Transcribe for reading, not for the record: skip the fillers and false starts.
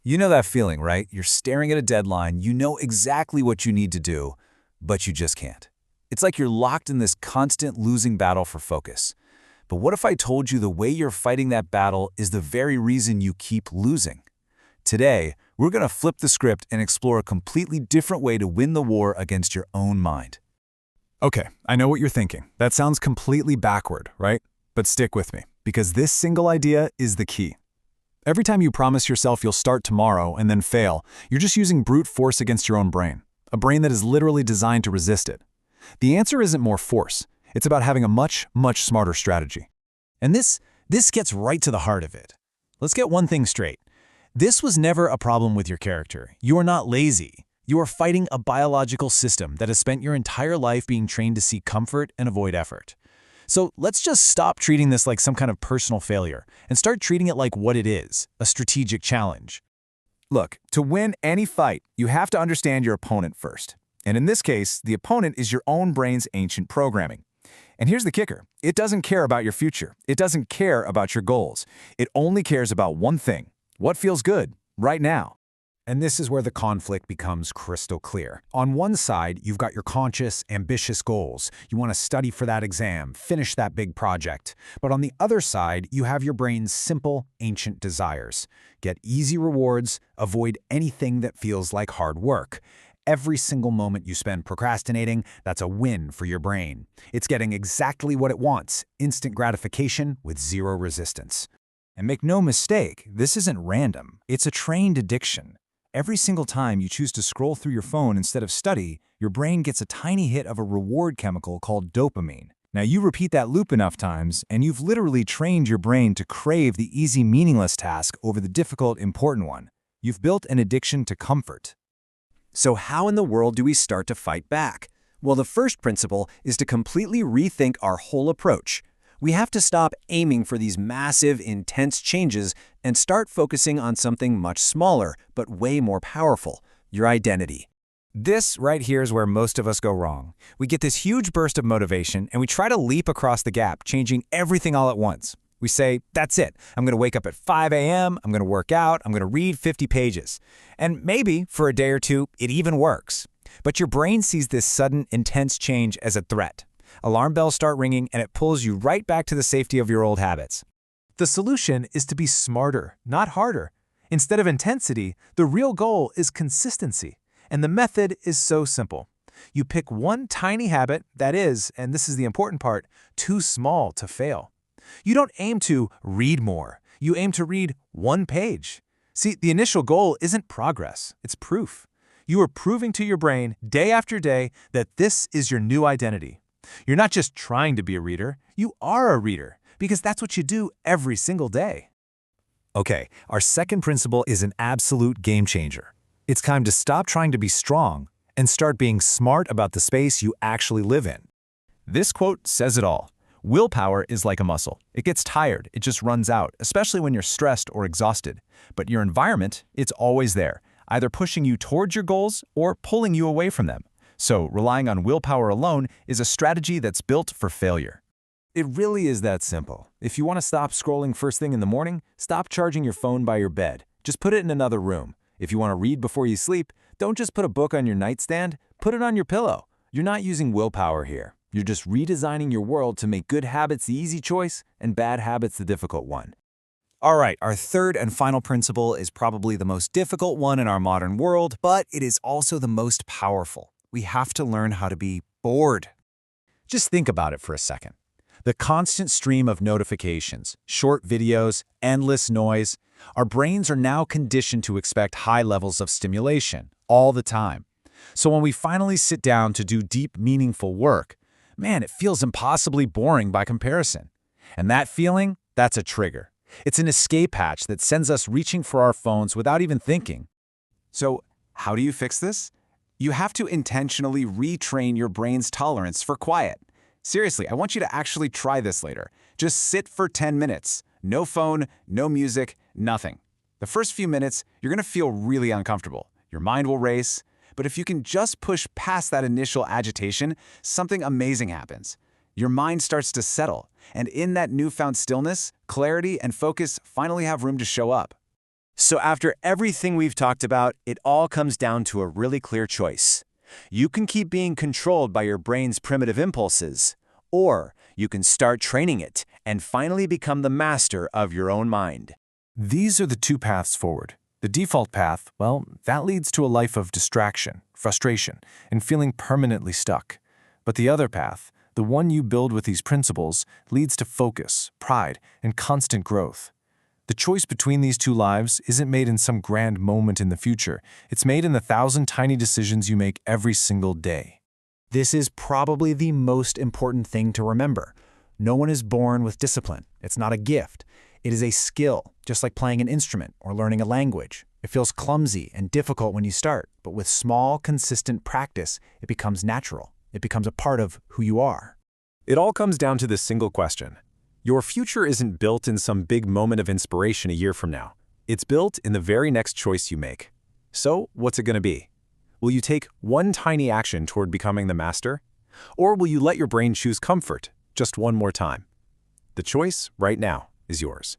You know that feeling, right? You're staring at a deadline, you know exactly what you need to do, but you just can't. It's like you're locked in this constant losing battle for focus. But what if I told you the way you're fighting that battle is the very reason you keep losing? Today, we're going to flip the script and explore a completely different way to win the war against your own mind. Okay, I know what you're thinking. That sounds completely backward, right? But stick with me, because this single idea is the key. Every time you promise yourself you'll start tomorrow and then fail, you're just using brute force against your own brain, a brain that is literally designed to resist it. The answer isn't more force. It's about having a much smarter strategy. And this gets right to the heart of it. Let's get one thing straight. This was never a problem with your character. You are not lazy. You are fighting a biological system that has spent your entire life being trained to seek comfort and avoid effort. So let's just stop treating this like some kind of personal failure and start treating it like what it is, a strategic challenge. Look, to win any fight, you have to understand your opponent first. And in this case, the opponent is your own brain's ancient programming. And here's the kicker. It doesn't care about your future. It doesn't care about your goals. It only cares about one thing: what feels good right now. And this is where the conflict becomes crystal clear. On one side, you've got your conscious, ambitious goals. You want to study for that exam, finish that big project. But on the other side, you have your brain's simple, ancient desires. Get easy rewards, avoid anything that feels like hard work. Every single moment you spend procrastinating, that's a win for your brain. It's getting exactly what it wants: instant gratification with zero resistance. And make no mistake, this isn't random. It's a trained addiction. Every single time you choose to scroll through your phone instead of study, your brain gets a tiny hit of a reward chemical called dopamine. Now you repeat that loop enough times, and you've literally trained your brain to crave the easy, meaningless task over the difficult, important one. You've built an addiction to comfort. So how in the world do we start to fight back? Well, the first principle is to completely rethink our whole approach. We have to stop aiming for these massive, intense changes and start focusing on something much smaller, but way more powerful: your identity. This right here is where most of us go wrong. We get this huge burst of motivation and we try to leap across the gap, changing everything all at once. We say, that's it. I'm going to wake up at 5 a.m., I'm going to work out, I'm going to read 50 pages. And maybe, for a day or two, it even works. But your brain sees this sudden, intense change as a threat. Alarm bells start ringing and it pulls you right back to the safety of your old habits. The solution is to be smarter, not harder. Instead of intensity, the real goal is consistency. And the method is so simple. You pick one tiny habit that is, and this is the important part, too small to fail. You don't aim to read more. You aim to read one page. See, the initial goal isn't progress, it's proof. You are proving to your brain day after day that this is your new identity. You're not just trying to be a reader, you are a reader, because that's what you do every single day. Okay, our second principle is an absolute game changer. It's time to stop trying to be strong and start being smart about the space you actually live in. This quote says it all. Willpower is like a muscle. It gets tired, it just runs out, especially when you're stressed or exhausted. But your environment, it's always there, either pushing you towards your goals or pulling you away from them. So relying on willpower alone is a strategy that's built for failure. It really is that simple. If you want to stop scrolling first thing in the morning, stop charging your phone by your bed. Just put it in another room. If you want to read before you sleep, don't just put a book on your nightstand, put it on your pillow. You're not using willpower here. You're just redesigning your world to make good habits the easy choice and bad habits the difficult one. All right, our third and final principle is probably the most difficult one in our modern world, but it is also the most powerful. We have to learn how to be bored. Just think about it for a second. The constant stream of notifications, short videos, endless noise. Our brains are now conditioned to expect high levels of stimulation all the time. So when we finally sit down to do deep, meaningful work, man, it feels impossibly boring by comparison. And that feeling, that's a trigger. It's an escape hatch that sends us reaching for our phones without even thinking. So how do you fix this? You have to intentionally retrain your brain's tolerance for quiet. Seriously, I want you to actually try this later. Just sit for 10 minutes. No phone, no music, nothing. The first few minutes, you're going to feel really uncomfortable. Your mind will race. But if you can just push past that initial agitation, something amazing happens. Your mind starts to settle, and in that newfound stillness, clarity and focus finally have room to show up. So after everything we've talked about, it all comes down to a really clear choice. You can keep being controlled by your brain's primitive impulses, or you can start training it and finally become the master of your own mind. These are the two paths forward. The default path, well, that leads to a life of distraction, frustration, and feeling permanently stuck. But the other path, the one you build with these principles, leads to focus, pride, and constant growth. The choice between these two lives isn't made in some grand moment in the future. It's made in the 1,000 tiny decisions you make every single day. This is probably the most important thing to remember. No one is born with discipline. It's not a gift. It is a skill, just like playing an instrument or learning a language. It feels clumsy and difficult when you start, but with small, consistent practice, it becomes natural. It becomes a part of who you are. It all comes down to this single question. Your future isn't built in some big moment of inspiration a year from now. It's built in the very next choice you make. So, what's it going to be? Will you take one tiny action toward becoming the master? Or will you let your brain choose comfort just one more time? The choice, right now, is yours.